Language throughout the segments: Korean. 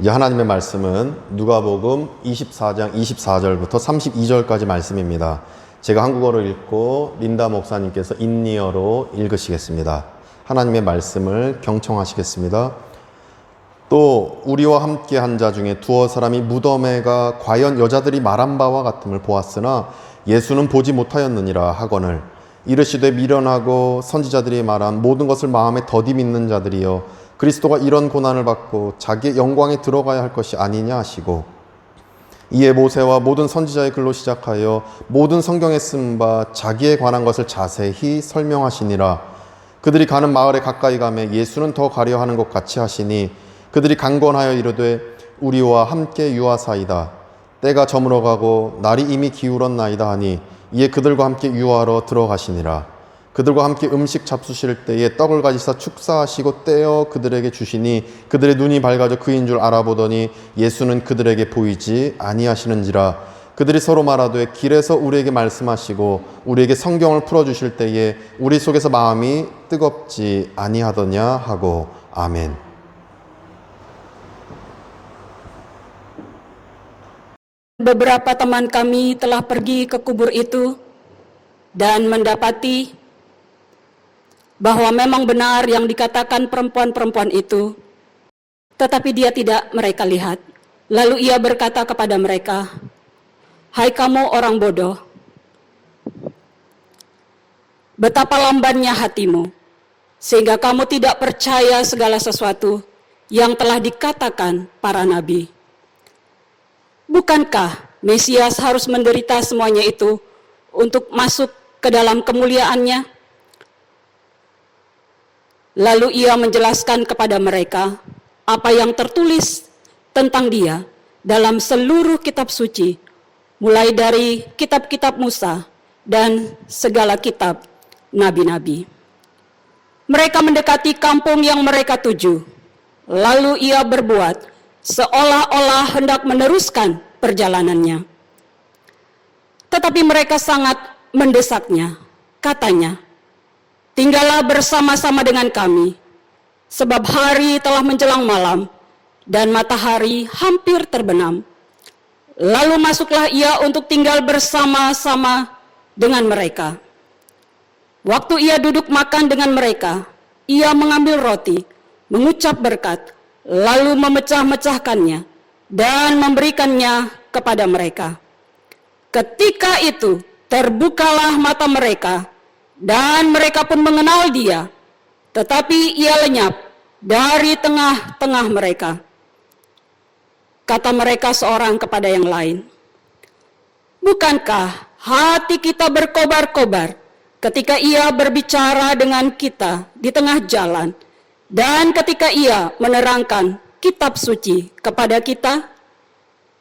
이제 하나님의 말씀은 누가복음 24장 24절부터 32절까지 말씀입니다. 제가 한국어로 읽고 린다 목사님께서 인니어로 읽으시겠습니다. 하나님의 말씀을 경청하시겠습니다. 또 우리와 함께 한 자 중에 두어 사람이 무덤에가 과연 여자들이 말한 바와 같음을 보았으나 예수는 보지 못하였느니라 하거늘 이르시되 미련하고 선지자들이 말한 모든 것을 마음에 더디 믿는 자들이여 그리스도가 이런 고난을 받고 자기의 영광에 들어가야 할 것이 아니냐 하시고 이에 모세와 모든 선지자의 글로 시작하여 모든 성경에 쓴 바 자기에 관한 것을 자세히 설명하시니라. 그들이 가는 마을에 가까이 가매 예수는 더 가려 하는 것 같이 하시니 그들이 강권하여 이르되 우리와 함께 유하사이다. 때가 저물어가고 날이 이미 기울었나이다 하니 이에 그들과 함께 유하러 들어가시니라. 그들과 함께 음식 잡수실 때에 떡을 가지사 축사하시고 떼어 그들에게 주시니 그들의 눈이 밝아져 그인 줄 알아보더니 예수는 그들에게 보이지 아니하시는지라. 그들이 서로 말하되 길에서 우리에게 말씀하시고 우리에게 성경을 풀어주실 때에 우리 속에서 마음이 뜨겁지 아니하더냐 하고 아멘. Beberapa teman kami telah pergi ke kubur itu dan mendapati bahwa memang benar yang dikatakan perempuan-perempuan itu, tetapi dia tidak mereka lihat. Lalu ia berkata kepada mereka, "Hai kamu orang bodoh, betapa lambannya hatimu, sehingga kamu tidak percaya segala sesuatu yang telah dikatakan para nabi. Bukankah Mesias harus menderita semuanya itu untuk masuk ke dalam kemuliaannya?" Lalu ia menjelaskan kepada mereka apa yang tertulis tentang dia dalam seluruh kitab suci, mulai dari kitab-kitab Musa dan segala kitab nabi-nabi. Mereka mendekati kampung yang mereka tuju. Lalu ia berbuat seolah-olah hendak meneruskan perjalanannya. Tetapi mereka sangat mendesaknya. Katanya, "Tinggallah bersama-sama dengan kami, sebab hari telah menjelang malam dan matahari hampir terbenam." Lalu masuklah ia untuk tinggal bersama-sama dengan mereka. Waktu ia duduk makan dengan mereka, ia mengambil roti, mengucap berkat, lalu memecah-mecahkannya dan memberikannya kepada mereka. Ketika itu terbukalah mata mereka, dan mereka pun mengenal dia, tetapi ia lenyap dari tengah-tengah mereka. Kata mereka seorang kepada yang lain, "Bukankah hati kita berkobar-kobar ketika ia berbicara dengan kita di tengah jalan, dan ketika ia menerangkan kitab suci kepada kita?"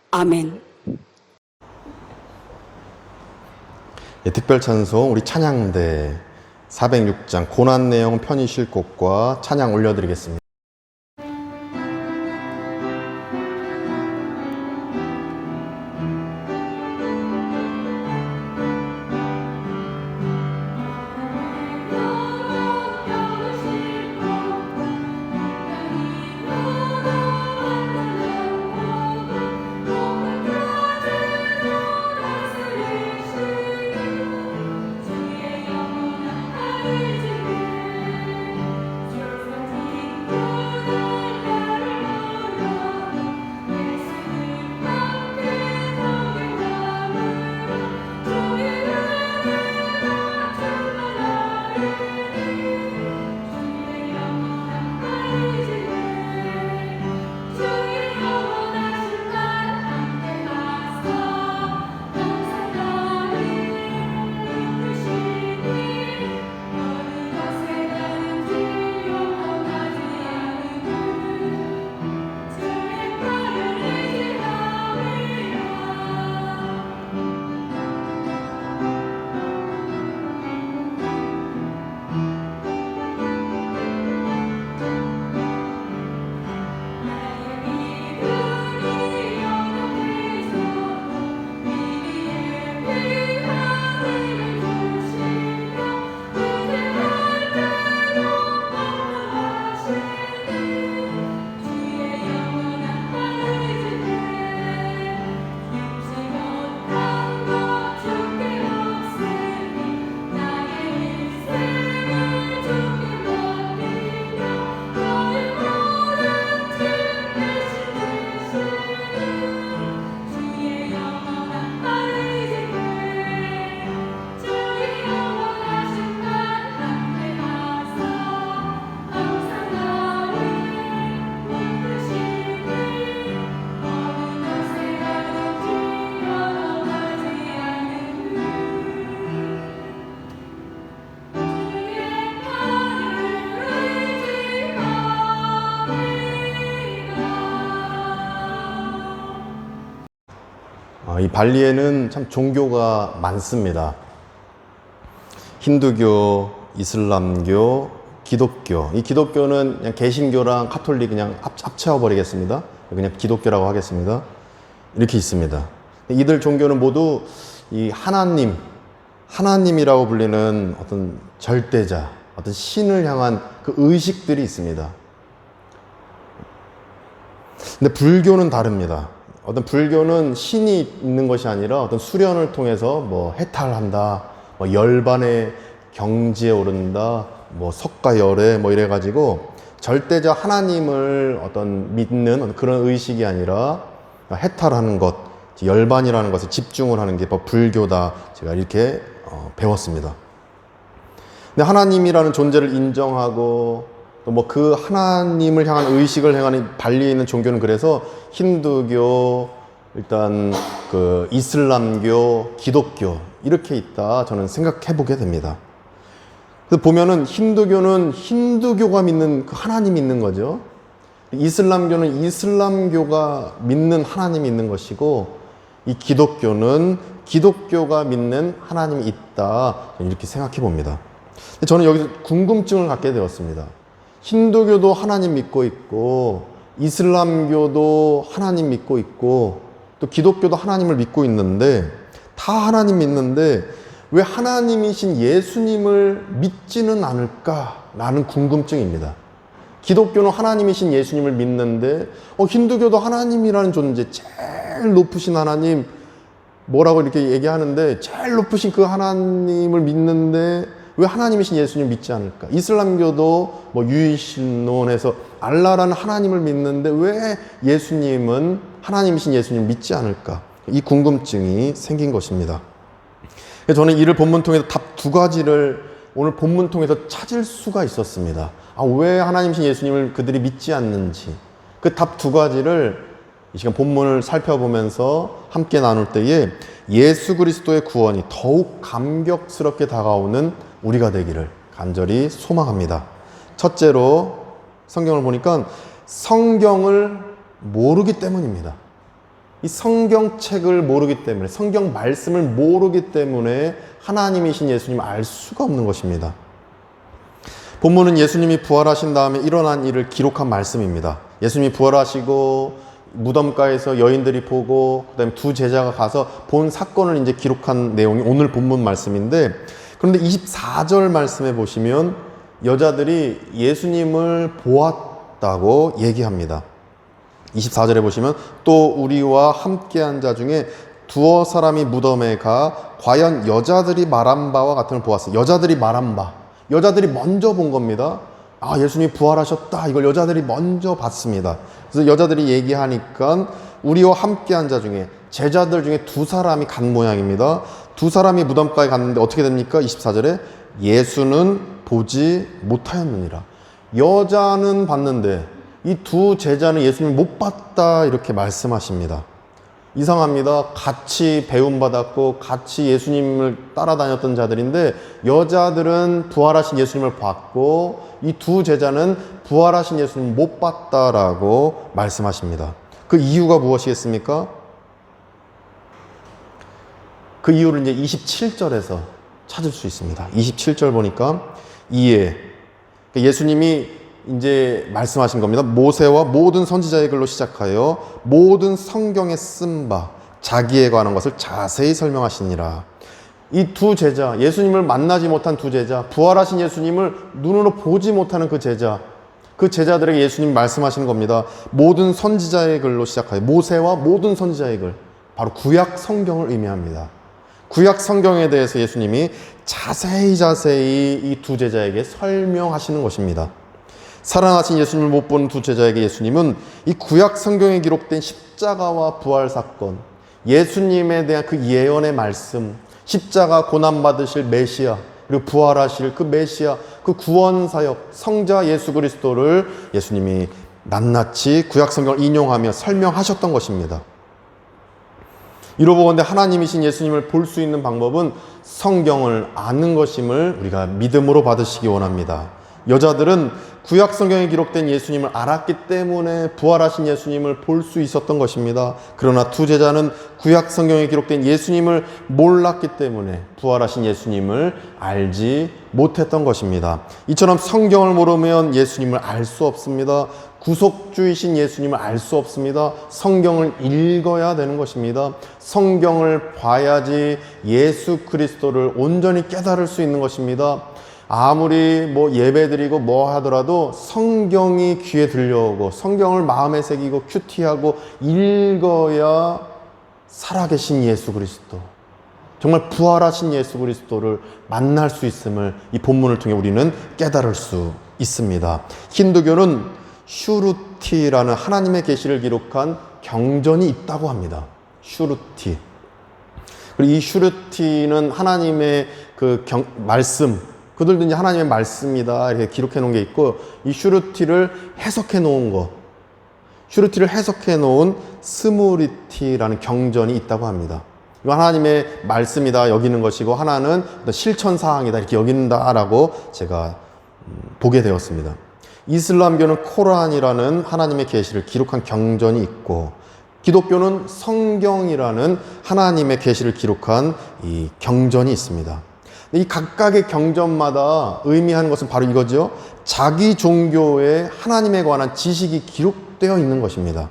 아멘. 특별 찬송 우리 찬양대 406장 고난 내용 편히 쉴 곳과 찬양 올려드리겠습니다. 주의 영원한 이 발리에는 참 종교가 많습니다. 힌두교, 이슬람교, 기독교. 이 기독교는 그냥 개신교랑 카톨릭 그냥 합쳐 버리겠습니다. 그냥 기독교라고 하겠습니다. 이렇게 있습니다. 이들 종교는 모두 이 하나님이라고 불리는 어떤 절대자, 어떤 신을 향한 그 의식들이 있습니다. 근데 불교는 다릅니다. 어떤 불교는 신이 있는 것이 아니라 어떤 수련을 통해서 뭐 해탈한다, 뭐 열반의 경지에 오른다, 뭐 석가열애 뭐 이래가지고 절대자 하나님을 어떤 믿는 그런 의식이 아니라 해탈하는 것, 열반이라는 것에 집중을 하는 게 불교다. 제가 이렇게 배웠습니다. 근데 하나님이라는 존재를 인정하고 또 뭐 그 하나님을 향한 의식을 행하는 발리에 있는 종교는 그래서 힌두교, 일단 그 이슬람교, 기독교 이렇게 있다 저는 생각해 보게 됩니다. 그래서 보면은 힌두교는 힌두교가 믿는 그 하나님이 있는 거죠. 이슬람교는 이슬람교가 믿는 하나님이 있는 것이고 이 기독교는 기독교가 믿는 하나님이 있다 이렇게 생각해 봅니다. 저는 여기서 궁금증을 갖게 되었습니다. 힌두교도 하나님 믿고 있고 이슬람교도 하나님 믿고 있고 또 기독교도 하나님을 믿고 있는데 다 하나님 믿는데 왜 하나님이신 예수님을 믿지는 않을까라는 궁금증입니다. 기독교는 하나님이신 예수님을 믿는데 힌두교도 하나님이라는 존재, 제일 높으신 하나님 뭐라고 이렇게 얘기하는데 제일 높으신 그 하나님을 믿는데 왜 하나님이신 예수님을 믿지 않을까? 이슬람교도 뭐 유일신론에서 알라라는 하나님을 믿는데 왜 예수님은 하나님이신 예수님을 믿지 않을까? 이 궁금증이 생긴 것입니다. 저는 이를 본문 통해서 답 두 가지를 오늘 본문 통해서 찾을 수가 있었습니다. 왜 하나님이신 예수님을 그들이 믿지 않는지 그 답 두 가지를 이 시간 본문을 살펴보면서 함께 나눌 때에 예수 그리스도의 구원이 더욱 감격스럽게 다가오는 우리가 되기를 간절히 소망합니다. 첫째로 성경을 보니까 성경을 모르기 때문입니다. 이 성경책을 모르기 때문에 성경 말씀을 모르기 때문에 하나님이신 예수님을 알 수가 없는 것입니다. 본문은 예수님이 부활하신 다음에 일어난 일을 기록한 말씀입니다. 예수님이 부활하시고 무덤가에서 여인들이 보고 그다음에 두 제자가 가서 본 사건을 이제 기록한 내용이 오늘 본문 말씀인데 그런데 24절 말씀에 보시면 여자들이 예수님을 보았다고 얘기합니다. 24절에 보시면 또 우리와 함께한 자 중에 두어 사람이 무덤에 가 과연 여자들이 말한 바와 같은 걸 보았어요. 여자들이 말한 바. 여자들이 먼저 본 겁니다. 예수님이 부활하셨다. 이걸 여자들이 먼저 봤습니다. 그래서 여자들이 얘기하니까 우리와 함께한 자 중에 제자들 중에 두 사람이 간 모양입니다. 두 사람이 무덤가에 갔는데 어떻게 됩니까? 24절에 예수는 보지 못하였느니라. 여자는 봤는데 이 두 제자는 예수님을 못 봤다 이렇게 말씀하십니다. 이상합니다. 같이 배움받았고 같이 예수님을 따라다녔던 자들인데 여자들은 부활하신 예수님을 봤고 이 두 제자는 부활하신 예수님을 못 봤다라고 말씀하십니다. 그 이유가 무엇이겠습니까? 그 이유를 이제 27절에서 찾을 수 있습니다. 27절 보니까 이에 예수님이 이제 말씀하신 겁니다. 모세와 모든 선지자의 글로 시작하여 모든 성경에 쓴 바 자기에 관한 것을 자세히 설명하시니라. 이 두 제자, 예수님을 만나지 못한 두 제자, 부활하신 예수님을 눈으로 보지 못하는 그 제자, 그 제자들에게 예수님이 말씀하시는 겁니다. 모든 선지자의 글로 시작하여 모세와 모든 선지자의 글, 바로 구약 성경을 의미합니다. 구약 성경에 대해서 예수님이 자세히 이 두 제자에게 설명하시는 것입니다. 살아나신 예수님을 못 보는 두 제자에게 예수님은 이 구약 성경에 기록된 십자가와 부활 사건, 예수님에 대한 그 예언의 말씀, 십자가 고난받으실 메시아, 그리고 부활하실 그 메시아, 그 구원사역, 성자 예수 그리스도를 예수님이 낱낱이 구약 성경을 인용하며 설명하셨던 것입니다. 이로보건대 하나님이신 예수님을 볼 수 있는 방법은 성경을 아는 것임을 우리가 믿음으로 받으시기 원합니다. 여자들은 구약 성경에 기록된 예수님을 알았기 때문에 부활하신 예수님을 볼 수 있었던 것입니다. 그러나 두 제자는 구약 성경에 기록된 예수님을 몰랐기 때문에 부활하신 예수님을 알지 못했던 것입니다. 이처럼 성경을 모르면 예수님을 알 수 없습니다. 구속주이신 예수님을 알 수 없습니다. 성경을 읽어야 되는 것입니다. 성경을 봐야지 예수 그리스도를 온전히 깨달을 수 있는 것입니다. 아무리 예배드리고 하더라도 성경이 귀에 들려오고 성경을 마음에 새기고 큐티하고 읽어야 살아계신 예수 그리스도, 정말 부활하신 예수 그리스도를 만날 수 있음을 이 본문을 통해 우리는 깨달을 수 있습니다. 힌두교는 슈루티라는 하나님의 계시를 기록한 경전이 있다고 합니다. 슈루티. 그리고 이 슈루티는 하나님의 말씀, 그들도 이제 하나님의 말씀이다 이렇게 기록해 놓은 게 있고, 이 슈루티를 해석해 놓은 것, 슈루티를 해석해 놓은 스무리티라는 경전이 있다고 합니다. 이건 하나님의 말씀이다 여기는 것이고, 하나는 실천사항이다 이렇게 여긴다라고 제가 보게 되었습니다. 이슬람교는 코란이라는 하나님의 계시를 기록한 경전이 있고, 기독교는 성경이라는 하나님의 계시를 기록한 이 경전이 있습니다. 이 각각의 경전마다 의미하는 것은 바로 이거죠. 자기 종교의 하나님에 관한 지식이 기록되어 있는 것입니다.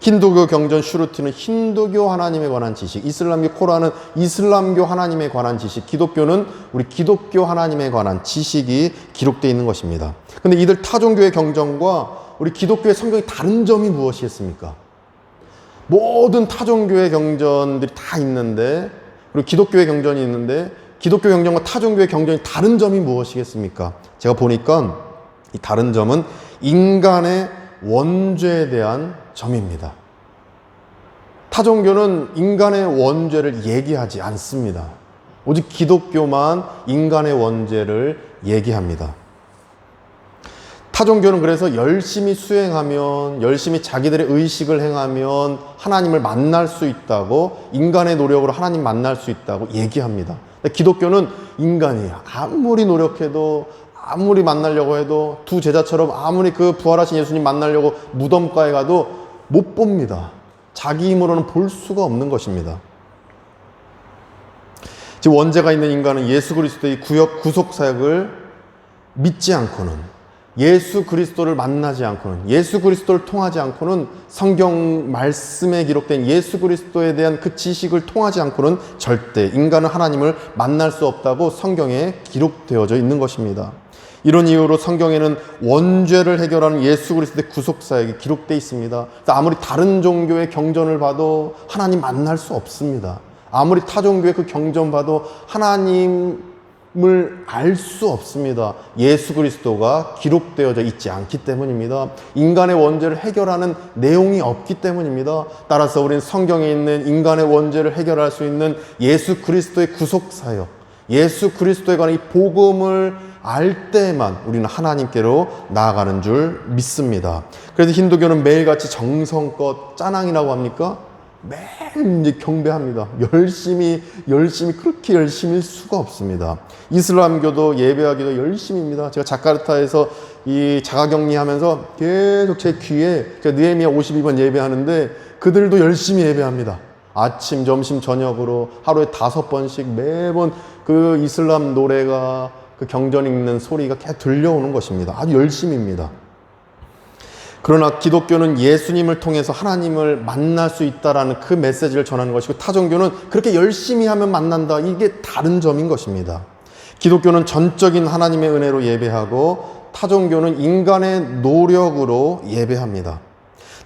힌두교 경전 슈루티는 힌두교 하나님에 관한 지식, 이슬람교 코란은 이슬람교 하나님에 관한 지식, 기독교는 우리 기독교 하나님에 관한 지식이 기록되어 있는 것입니다. 근데 이들 타종교의 경전과 우리 기독교의 성경이 다른 점이 무엇이겠습니까? 모든 타종교의 경전들이 다 있는데, 그리고 기독교의 경전이 있는데, 기독교 경전과 타종교의 경전이 다른 점이 무엇이겠습니까? 제가 보니까 이 다른 점은 인간의 원죄에 대한 점입니다. 타종교는 인간의 원죄를 얘기하지 않습니다. 오직 기독교만 인간의 원죄를 얘기합니다. 타종교는 그래서 열심히 수행하면, 열심히 자기들의 의식을 행하면 하나님을 만날 수 있다고, 인간의 노력으로 하나님 만날 수 있다고 얘기합니다. 기독교는 인간이 아무리 노력해도, 아무리 만나려고 해도, 두 제자처럼 아무리 그 부활하신 예수님 만나려고 무덤가에 가도 못 봅니다. 자기 힘으로는 볼 수가 없는 것입니다. 지금 원죄가 있는 인간은 예수 그리스도의 구속 사역을 믿지 않고는, 예수 그리스도를 만나지 않고는, 예수 그리스도를 통하지 않고는, 성경 말씀에 기록된 예수 그리스도에 대한 그 지식을 통하지 않고는 절대 인간은 하나님을 만날 수 없다고 성경에 기록되어져 있는 것입니다. 이런 이유로 성경에는 원죄를 해결하는 예수 그리스도의 구속 사역이 기록되어 있습니다. 아무리 다른 종교의 경전을 봐도 하나님 만날 수 없습니다. 아무리 타 종교의 그 경전 봐도 하나님을 알 수 없습니다. 예수 그리스도가 기록되어져 있지 않기 때문입니다. 인간의 원죄를 해결하는 내용이 없기 때문입니다. 따라서 우리는 성경에 있는 인간의 원죄를 해결할 수 있는 예수 그리스도의 구속 사역, 예수 그리스도에 관한 이 복음을 알 때만 우리는 하나님께로 나아가는 줄 믿습니다. 그래서 힌두교는 매일같이 정성껏 짜낭이라고 합니까? 매일 이제 경배합니다. 열심히 그렇게 열심일 수가 없습니다. 이슬람교도 예배하기도 열심입니다. 제가 자카르타에서 이 자가격리하면서 계속 제 귀에 제가 느헤미야 52번 예배하는데 그들도 열심히 예배합니다. 아침, 점심, 저녁으로 하루에 5번씩 매번 그 이슬람 노래가, 그 경전 읽는 소리가 계속 들려오는 것입니다. 아주 열심입니다. 그러나 기독교는 예수님을 통해서 하나님을 만날 수 있다라는 그 메시지를 전하는 것이고, 타종교는 그렇게 열심히 하면 만난다, 이게 다른 점인 것입니다. 기독교는 전적인 하나님의 은혜로 예배하고, 타종교는 인간의 노력으로 예배합니다.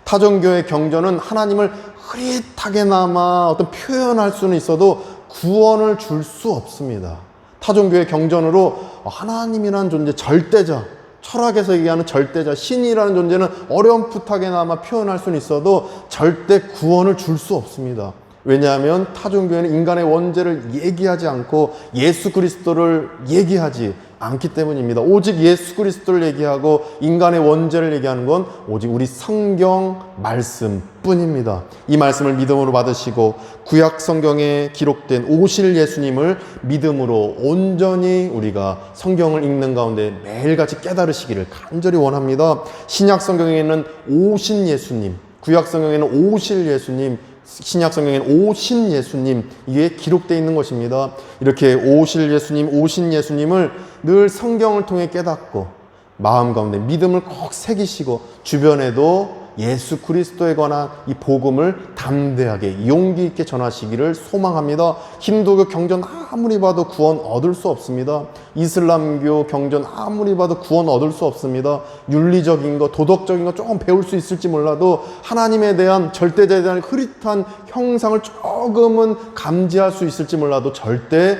타종교의 경전은 하나님을 흐릿하게나마 어떤 표현할 수는 있어도 구원을 줄 수 없습니다. 타종교의 경전으로 하나님이라는 존재, 절대자, 철학에서 얘기하는 절대자, 신이라는 존재는 어렴풋하게나마 표현할 수는 있어도 절대 구원을 줄 수 없습니다. 왜냐하면 타종교회는 인간의 원죄를 얘기하지 않고 예수 그리스도를 얘기하지, 않기 때문입니다. 오직 예수 그리스도를 얘기하고 인간의 원죄를 얘기하는 건 오직 우리 성경 말씀뿐입니다. 이 말씀을 믿음으로 받으시고 구약 성경에 기록된 오실 예수님을 믿음으로 온전히 우리가 성경을 읽는 가운데 매일같이 깨달으시기를 간절히 원합니다. 신약 성경에는 오신 예수님, 구약 성경에는 오실 예수님, 신약 성경에는 오신 예수님, 이게 기록되어 있는 것입니다. 이렇게 오실 예수님, 오신 예수님을 늘 성경을 통해 깨닫고 마음 가운데 믿음을 꼭 새기시고 주변에도 예수 그리스도에 관한 이 복음을 담대하게 용기 있게 전하시기를 소망합니다. 힌두교 경전 아무리 봐도 구원 얻을 수 없습니다. 이슬람교 경전 아무리 봐도 구원 얻을 수 없습니다. 윤리적인 거, 도덕적인 거 조금 배울 수 있을지 몰라도 하나님에 대한 절대자에 대한 흐릿한 형상을 조금은 감지할 수 있을지 몰라도 절대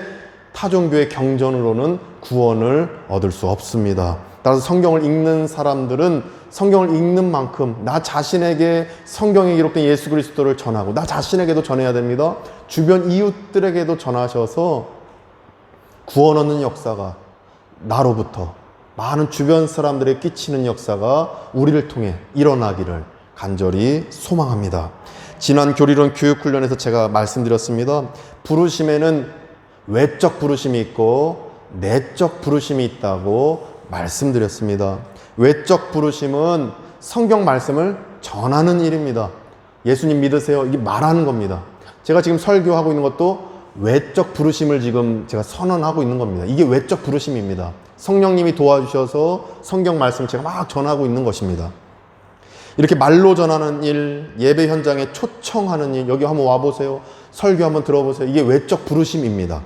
타종교의 경전으로는 구원을 얻을 수 없습니다. 따라서 성경을 읽는 사람들은 성경을 읽는 만큼 나 자신에게 성경에 기록된 예수 그리스도를 전하고 나 자신에게도 전해야 됩니다. 주변 이웃들에게도 전하셔서 구원 얻는 역사가 나로부터 많은 주변 사람들에게 끼치는 역사가 우리를 통해 일어나기를 간절히 소망합니다. 지난 교리론 교육훈련에서 제가 말씀드렸습니다. 부르심에는 외적 부르심이 있고 내적 부르심이 있다고 말씀드렸습니다. 외적 부르심은 성경 말씀을 전하는 일입니다. 예수님 믿으세요. 이게 말하는 겁니다. 제가 지금 설교하고 있는 것도 외적 부르심을 지금 제가 선언하고 있는 겁니다. 이게 외적 부르심입니다. 성령님이 도와주셔서 성경 말씀을 제가 막 전하고 있는 것입니다. 이렇게 말로 전하는 일, 예배 현장에 초청하는 일, 여기 한번 와보세요. 설교 한번 들어보세요. 이게 외적 부르심입니다.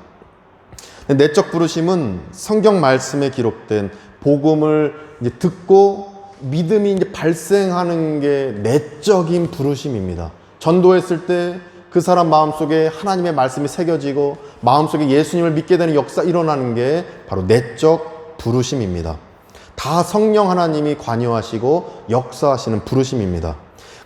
내적 부르심은 성경 말씀에 기록된 복음을 이제 듣고 믿음이 이제 발생하는 게 내적인 부르심입니다. 전도했을 때 그 사람 마음속에 하나님의 말씀이 새겨지고 마음속에 예수님을 믿게 되는 역사 일어나는 게 바로 내적 부르심입니다. 다 성령 하나님이 관여하시고 역사하시는 부르심입니다.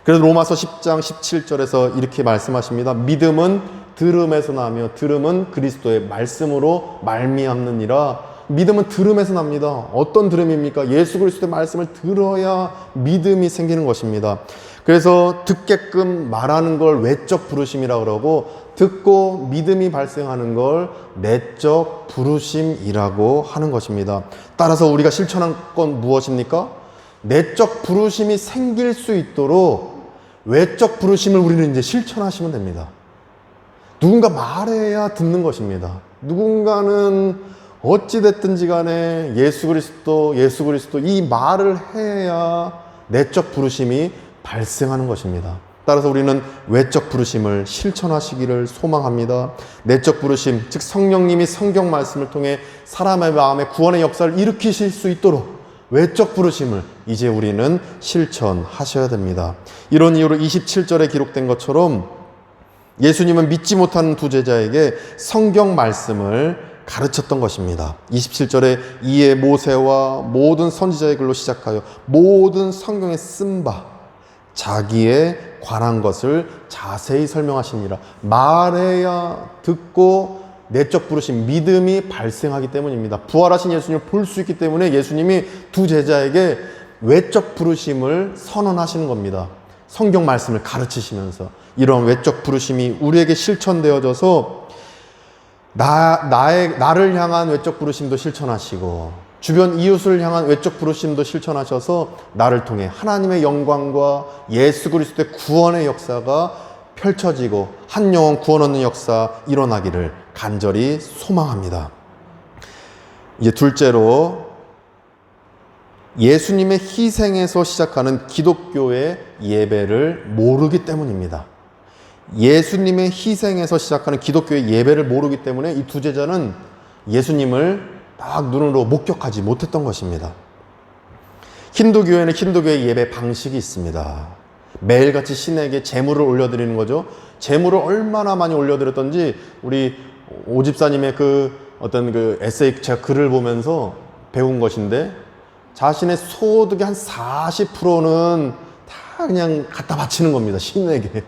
그래서 로마서 10장 17절에서 이렇게 말씀하십니다. 믿음은 들음에서 나며 들음은 그리스도의 말씀으로 말미암느니라. 믿음은 들음에서 납니다. 어떤 들음입니까? 예수 그리스도의 말씀을 들어야 믿음이 생기는 것입니다. 그래서 듣게끔 말하는 걸 외적 부르심이라고 그러고 듣고 믿음이 발생하는 걸 내적 부르심이라고 하는 것입니다. 따라서 우리가 실천한 건 무엇입니까? 내적 부르심이 생길 수 있도록 외적 부르심을 우리는 이제 실천하시면 됩니다. 누군가 말해야 듣는 것입니다. 누군가는 어찌됐든지 간에 예수 그리스도 이 말을 해야 내적 부르심이 발생하는 것입니다. 따라서 우리는 외적 부르심을 실천하시기를 소망합니다. 내적 부르심, 즉 성령님이 성경 말씀을 통해 사람의 마음에 구원의 역사를 일으키실 수 있도록 외적 부르심을 이제 우리는 실천하셔야 됩니다. 이런 이유로 27절에 기록된 것처럼 예수님은 믿지 못하는 두 제자에게 성경 말씀을 가르쳤던 것입니다. 27절에 이에 모세와 모든 선지자의 글로 시작하여 모든 성경에 쓴 바 자기에 관한 것을 자세히 설명하시니라. 말해야 듣고 내적 부르심, 믿음이 발생하기 때문입니다. 부활하신 예수님을 볼 수 있기 때문에 예수님이 두 제자에게 외적 부르심을 선언하시는 겁니다. 성경 말씀을 가르치시면서 이런 외적 부르심이 우리에게 실천되어져서 나를 향한 외적 부르심도 실천하시고 주변 이웃을 향한 외적 부르심도 실천하셔서 나를 통해 하나님의 영광과 예수 그리스도의 구원의 역사가 펼쳐지고 한 영혼 구원 얻는 역사 일어나기를 간절히 소망합니다. 이제 둘째로 예수님의 희생에서 시작하는 기독교의 예배를 모르기 때문입니다. 예수님의 희생에서 시작하는 기독교의 예배를 모르기 때문에 이 두 제자는 예수님을 딱 눈으로 목격하지 못했던 것입니다. 힌두교에는 힌두교의 예배 방식이 있습니다. 매일같이 신에게 제물을 올려드리는 거죠. 제물을 얼마나 많이 올려드렸던지 우리 오집사님의 어떤 에세이 제가 글을 보면서 배운 것인데 자신의 소득의 한 40%는 다 그냥 갖다 바치는 겁니다. 신에게.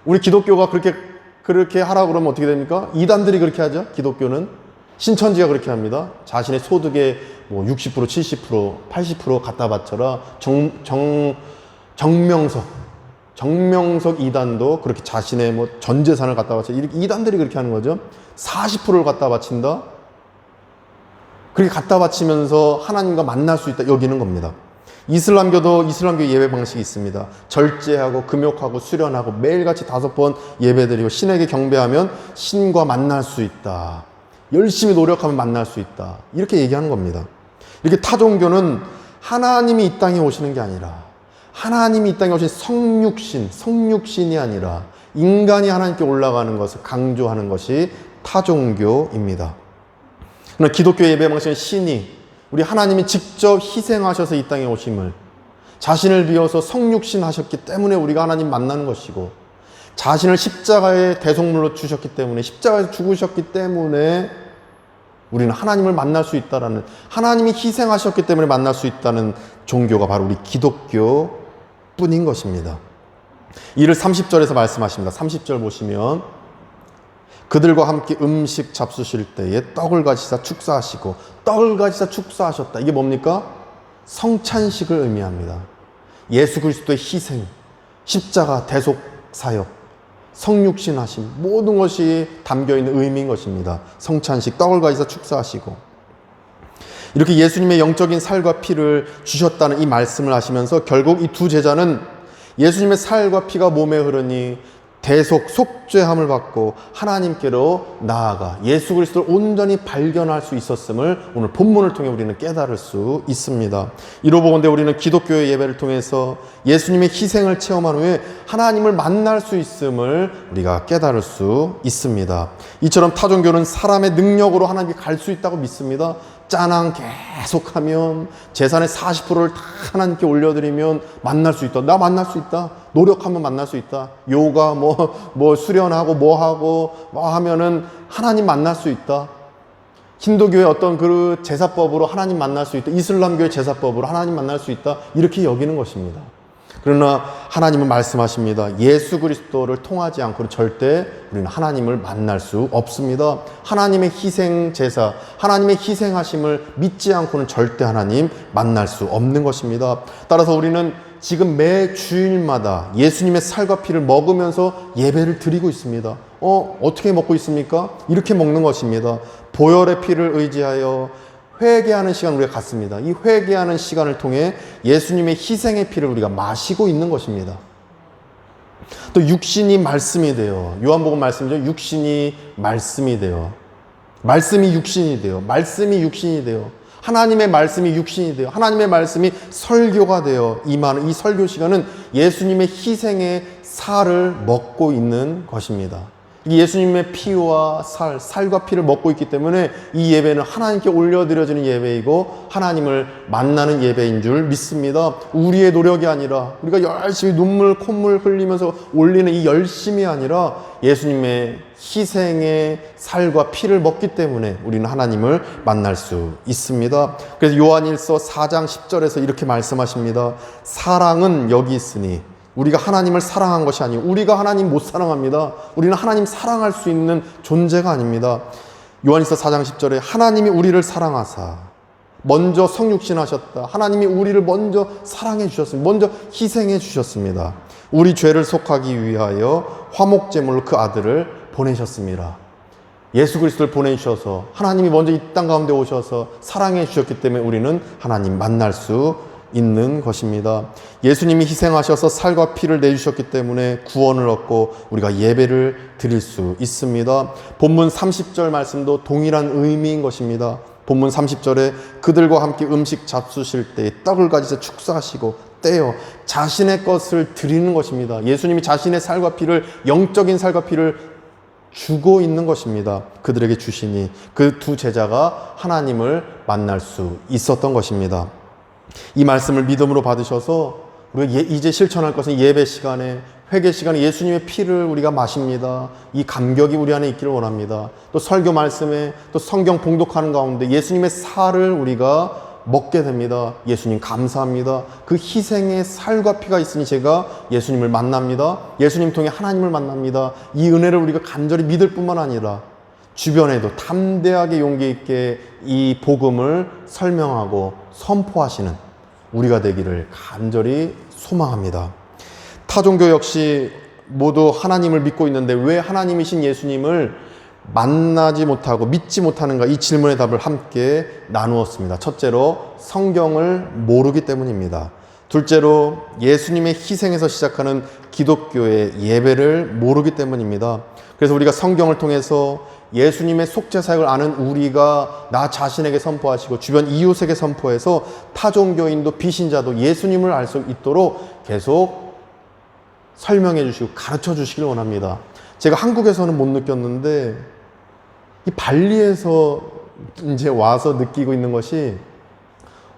우리 기독교가 그렇게 하라고 그러면 어떻게 됩니까? 이단들이 그렇게 하죠. 기독교는 신천지가 그렇게 합니다. 자신의 소득의 뭐 60%, 70%, 80% 갖다 바쳐라. 정명석 이단도 그렇게 자신의 뭐 전 재산을 갖다 바쳐. 이렇게 이단들이 그렇게 하는 거죠. 40%를 갖다 바친다. 그렇게 갖다 바치면서 하나님과 만날 수 있다. 여기는 겁니다. 이슬람교도 이슬람교 예배 방식이 있습니다. 절제하고 금욕하고 수련하고 매일같이 5번 예배드리고 신에게 경배하면 신과 만날 수 있다. 열심히 노력하면 만날 수 있다. 이렇게 얘기하는 겁니다. 이렇게 타종교는 하나님이 이 땅에 오시는 게 아니라 하나님이 이 땅에 오신 성육신이 아니라 인간이 하나님께 올라가는 것을 강조하는 것이 타종교입니다. 그러나 기독교 예배 방식은 신이 우리 하나님이 직접 희생하셔서 이 땅에 오심을 자신을 비워서 성육신 하셨기 때문에 우리가 하나님 만나는 것이고 자신을 십자가의 대속물로 주셨기 때문에 십자가에서 죽으셨기 때문에 우리는 하나님을 만날 수 있다라는 하나님이 희생하셨기 때문에 만날 수 있다는 종교가 바로 우리 기독교뿐인 것입니다. 이를 30절에서 말씀하십니다. 30절 보시면 그들과 함께 음식 잡수실 때에 떡을 가지사 축사하시고 떡을 가지사 축사하셨다. 이게 뭡니까? 성찬식을 의미합니다. 예수 그리스도의 희생, 십자가, 대속 사역, 성육신하심 모든 것이 담겨있는 의미인 것입니다. 성찬식, 떡을 가지사 축사하시고 이렇게 예수님의 영적인 살과 피를 주셨다는 이 말씀을 하시면서 결국 이 두 제자는 예수님의 살과 피가 몸에 흐르니 대속, 속죄함을 받고 하나님께로 나아가 예수 그리스도를 온전히 발견할 수 있었음을 오늘 본문을 통해 우리는 깨달을 수 있습니다. 이로 보건대 우리는 기독교의 예배를 통해서 예수님의 희생을 체험한 후에 하나님을 만날 수 있음을 우리가 깨달을 수 있습니다. 이처럼 타종교는 사람의 능력으로 하나님께 갈 수 있다고 믿습니다. 짠항 계속하면 재산의 40%를 다 하나님께 올려드리면 만날 수 있다. 나 만날 수 있다. 노력하면 만날 수 있다. 요가 뭐 수련하고 뭐 하면은 하나님 만날 수 있다. 힌두교의 어떤 그 제사법으로 하나님 만날 수 있다. 이슬람교의 제사법으로 하나님 만날 수 있다. 이렇게 여기는 것입니다. 그러나 하나님은 말씀하십니다. 예수 그리스도를 통하지 않고는 절대 우리는 하나님을 만날 수 없습니다. 하나님의 희생 제사, 하나님의 희생하심을 믿지 않고는 절대 하나님 만날 수 없는 것입니다. 따라서 우리는 지금 매 주일마다 예수님의 살과 피를 먹으면서 예배를 드리고 있습니다. 어떻게 먹고 있습니까? 이렇게 먹는 것입니다. 보혈의 피를 의지하여 회개하는 시간 우리가 갖습니다. 이 회개하는 시간을 통해 예수님의 희생의 피를 우리가 마시고 있는 것입니다. 또 육신이 말씀이 돼요. 요한복음 말씀이죠. 육신이 말씀이 돼요. 말씀이 육신이 돼요. 말씀이 육신이 돼요. 하나님의 말씀이 육신이 돼요. 하나님의 말씀이 설교가 돼요. 임하는 이 설교 시간은 예수님의 희생의 살을 먹고 있는 것입니다. 예수님의 피와 살과 피를 먹고 있기 때문에 이 예배는 하나님께 올려드려지는 예배이고 하나님을 만나는 예배인 줄 믿습니다. 우리의 노력이 아니라 우리가 열심히 눈물 콧물 흘리면서 올리는 이 열심이 아니라 예수님의 희생의 살과 피를 먹기 때문에 우리는 하나님을 만날 수 있습니다. 그래서 요한일서 4장 10절에서 이렇게 말씀하십니다. 사랑은 여기 있으니 우리가 하나님을 사랑한 것이 아니고 우리가 하나님 못 사랑합니다. 우리는 하나님 사랑할 수 있는 존재가 아닙니다. 요한일서 4장 10절에 하나님이 우리를 사랑하사 먼저 성육신하셨다. 하나님이 우리를 먼저 사랑해 주셨습니다. 먼저 희생해 주셨습니다. 우리 죄를 속하기 위하여 화목제물로 그 아들을 보내셨습니다. 예수 그리스도를 보내주셔서 하나님이 먼저 이 땅 가운데 오셔서 사랑해 주셨기 때문에 우리는 하나님 만날 수 있는 것입니다. 예수님이 희생하셔서 살과 피를 내주셨기 때문에 구원을 얻고 우리가 예배를 드릴 수 있습니다. 본문 30절 말씀도 동일한 의미인 것입니다. 본문 30절에 그들과 함께 음식 잡수실 때 떡을 가지사 축사하시고 떼어 자신의 것을 드리는 것입니다. 예수님이 자신의 살과 피를, 영적인 살과 피를 주고 있는 것입니다. 그들에게 주시니 그 두 제자가 하나님을 만날 수 있었던 것입니다. 이 말씀을 믿음으로 받으셔서 우리가 이제 실천할 것은 예배 시간에, 회개 시간에 예수님의 피를 우리가 마십니다. 이 감격이 우리 안에 있기를 원합니다. 또 설교 말씀에, 또 성경 봉독하는 가운데 예수님의 살을 우리가 먹게 됩니다. 예수님 감사합니다. 그 희생의 살과 피가 있으니 제가 예수님을 만납니다. 예수님 통해 하나님을 만납니다. 이 은혜를 우리가 간절히 믿을 뿐만 아니라 주변에도 담대하게 용기 있게 이 복음을 설명하고 선포하시는 우리가 되기를 간절히 소망합니다. 타종교 역시 모두 하나님을 믿고 있는데 왜 하나님이신 예수님을 만나지 못하고 믿지 못하는가, 이 질문의 답을 함께 나누었습니다. 첫째로 성경을 모르기 때문입니다. 둘째로 예수님의 희생에서 시작하는 기독교의 예배를 모르기 때문입니다. 그래서 우리가 성경을 통해서 예수님의 속죄사역을 아는 우리가 나 자신에게 선포하시고 주변 이웃에게 선포해서 타종교인도 비신자도 예수님을 알 수 있도록 계속 설명해 주시고 가르쳐 주시길 원합니다. 제가 한국에서는 못 느꼈는데 이 발리에서 이제 와서 느끼고 있는 것이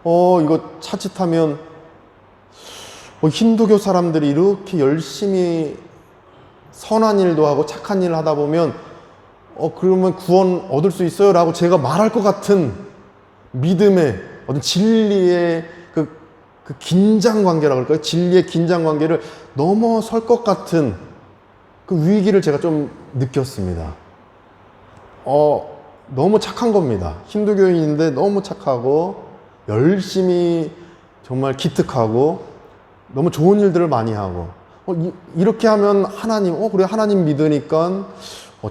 이거 차칫하면 힌두교 사람들이 이렇게 열심히 선한 일도 하고 착한 일을 하다 보면 그러면 구원 얻을 수 있어요? 라고 제가 말할 것 같은 믿음의 어떤 진리의 그 긴장 관계라고 할까요? 진리의 긴장 관계를 넘어설 것 같은 그 위기를 제가 좀 느꼈습니다. 너무 착한 겁니다. 힌두교인인데 너무 착하고 열심히 정말 기특하고 너무 좋은 일들을 많이 하고 이렇게 하면 하나님 그래 하나님 믿으니까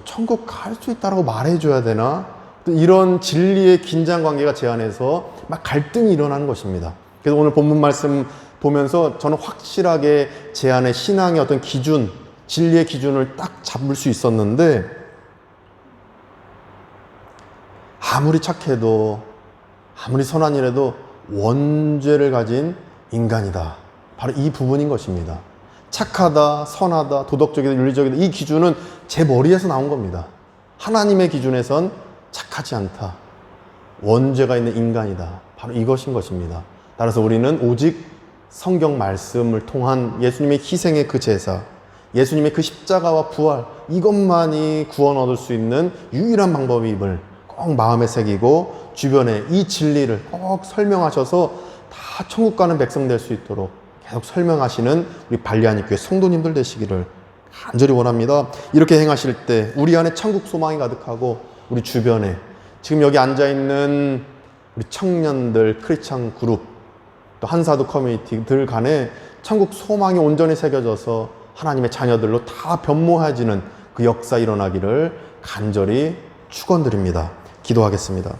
천국 갈 수 있다라고 말해줘야 되나? 또 이런 진리의 긴장 관계가 제 안에서 막 갈등이 일어나는 것입니다. 그래서 오늘 본문 말씀 보면서 저는 확실하게 제 안에 신앙의 어떤 기준, 진리의 기준을 딱 잡을 수 있었는데 아무리 착해도 아무리 선한 일해도 원죄를 가진 인간이다. 바로 이 부분인 것입니다. 착하다, 선하다, 도덕적이다, 윤리적이다, 이 기준은 제 머리에서 나온 겁니다. 하나님의 기준에선 착하지 않다. 원죄가 있는 인간이다. 바로 이것인 것입니다. 따라서 우리는 오직 성경 말씀을 통한 예수님의 희생의 그 제사, 예수님의 그 십자가와 부활, 이것만이 구원 얻을 수 있는 유일한 방법임을 꼭 마음에 새기고 주변에 이 진리를 꼭 설명하셔서 다 천국 가는 백성 될 수 있도록 계속 설명하시는 우리 발리안익교회 성도님들 되시기를 간절히 원합니다. 이렇게 행하실 때 우리 안에 천국 소망이 가득하고 우리 주변에 지금 여기 앉아있는 우리 청년들, 크리스찬 그룹, 또 한사도 커뮤니티들 간에 천국 소망이 온전히 새겨져서 하나님의 자녀들로 다 변모해지는 그 역사 일어나기를 간절히 축원드립니다. 기도하겠습니다.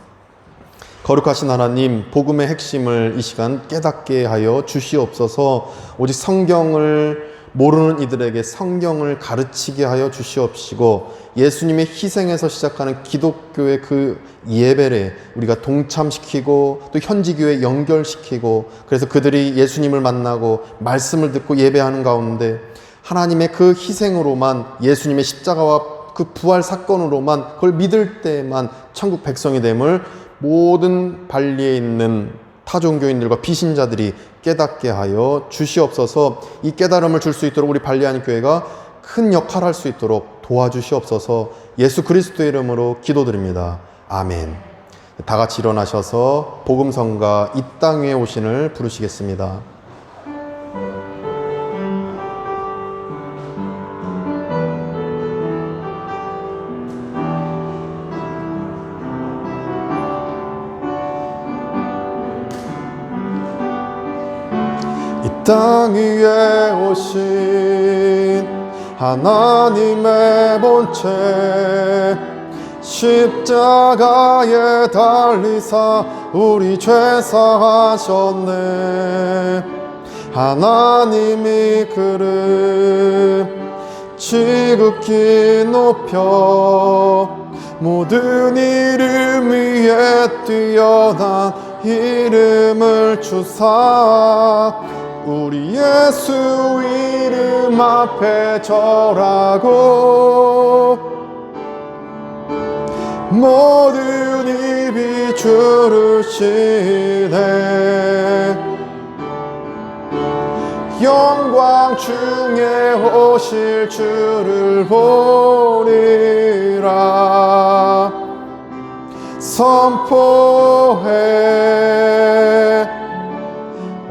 거룩하신 하나님, 복음의 핵심을 이 시간 깨닫게 하여 주시옵소서. 오직 성경을 모르는 이들에게 성경을 가르치게 하여 주시옵시고 예수님의 희생에서 시작하는 기독교의 그 예배를 우리가 동참시키고 또 현지교회에 연결시키고 그래서 그들이 예수님을 만나고 말씀을 듣고 예배하는 가운데 하나님의 그 희생으로만 예수님의 십자가와 그 부활 사건으로만 그걸 믿을 때만 천국 백성이 됨을 모든 발리에 있는 타종교인들과 비신자들이 깨닫게 하여 주시옵소서. 이 깨달음을 줄 수 있도록 우리 발리안익교회가 큰 역할을 할 수 있도록 도와주시옵소서. 예수 그리스도의 이름으로 기도드립니다. 아멘. 다 같이 일어나셔서 복음성가 이 땅 위에 오신을 부르시겠습니다. 땅 위에 오신 하나님의 본체 십자가에 달리사 우리 죄 사하셨네. 하나님이 그를 지극히 높여 모든 이름 위에 뛰어난 이름을 주사 우리 예수 이름 앞에 절하고 모든 입이 주를 시네. 영광 중에 오실 주를 보리라. 선포해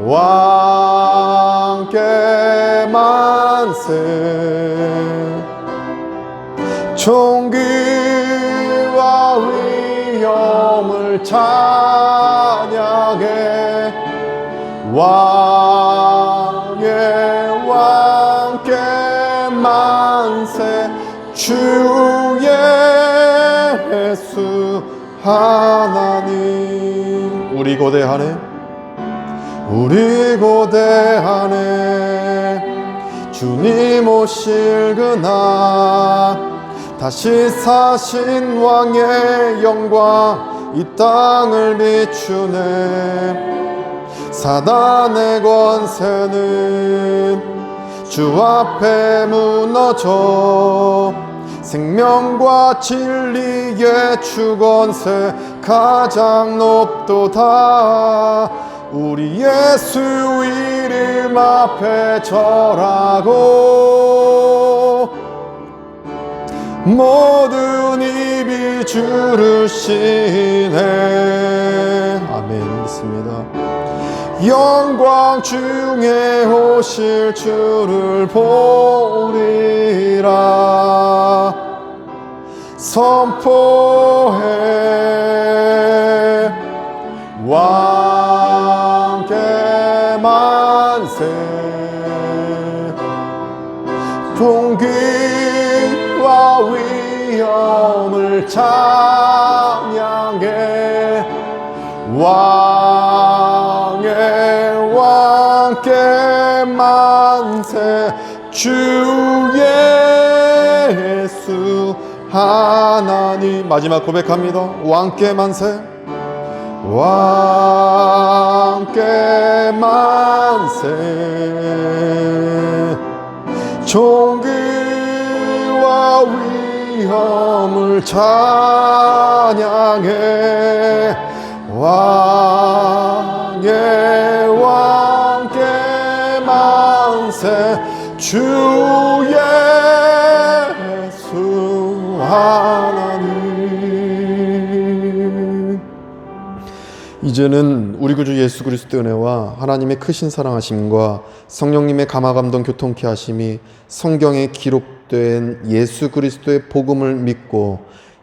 왕께 만세. 존귀 영광을 찬양해 왕의 왕께 만세 주 예수 하나님 우리 고대하네 우리 고대하네 주님 오실 그날 다시 사신 왕의 영광 이 땅을 비추네 사단의 권세는 주 앞에 무너져 생명과 진리의 주권세 가장 높도다 우리 예수 이름 앞에 절하고 모든 입이 주를 시네 아멘 믿습니다 영광 중에 오실 주를 보리라 선포해 왕께 만세 통기와 위엄을 찬양해 왕의 왕께 만세 주 예수 하나님 마지막 고백합니다 왕께 만세 왕께 만세 존귀와 위엄을 찬양해 왕의 왕께 만세 주 예수 하나님 이제는 우리 구주 예수 그리스도의 은혜와 하나님의 크신 사랑하심과 성령님의 감화감동 교통케 하심이 성경에 기록된 예수 그리스도의 복음을 믿고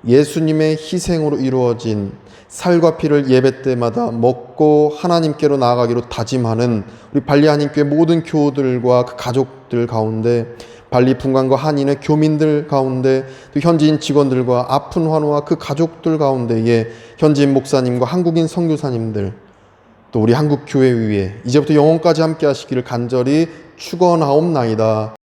예수님의 희생으로 이루어진 살과 피를 예배 때마다 먹고 하나님께로 나아가기로 다짐하는 우리 발리 한인교회 모든 교우들과 그 가족들 가운데 발리 분관과 한인의 교민들 가운데 또 현지인 직원들과 아픈 환우와 그 가족들 가운데에 현지인 목사님과 한국인 선교사님들 또 우리 한국 교회 위에 이제부터 영원까지 함께 하시기를 간절히 축원하옵나이다.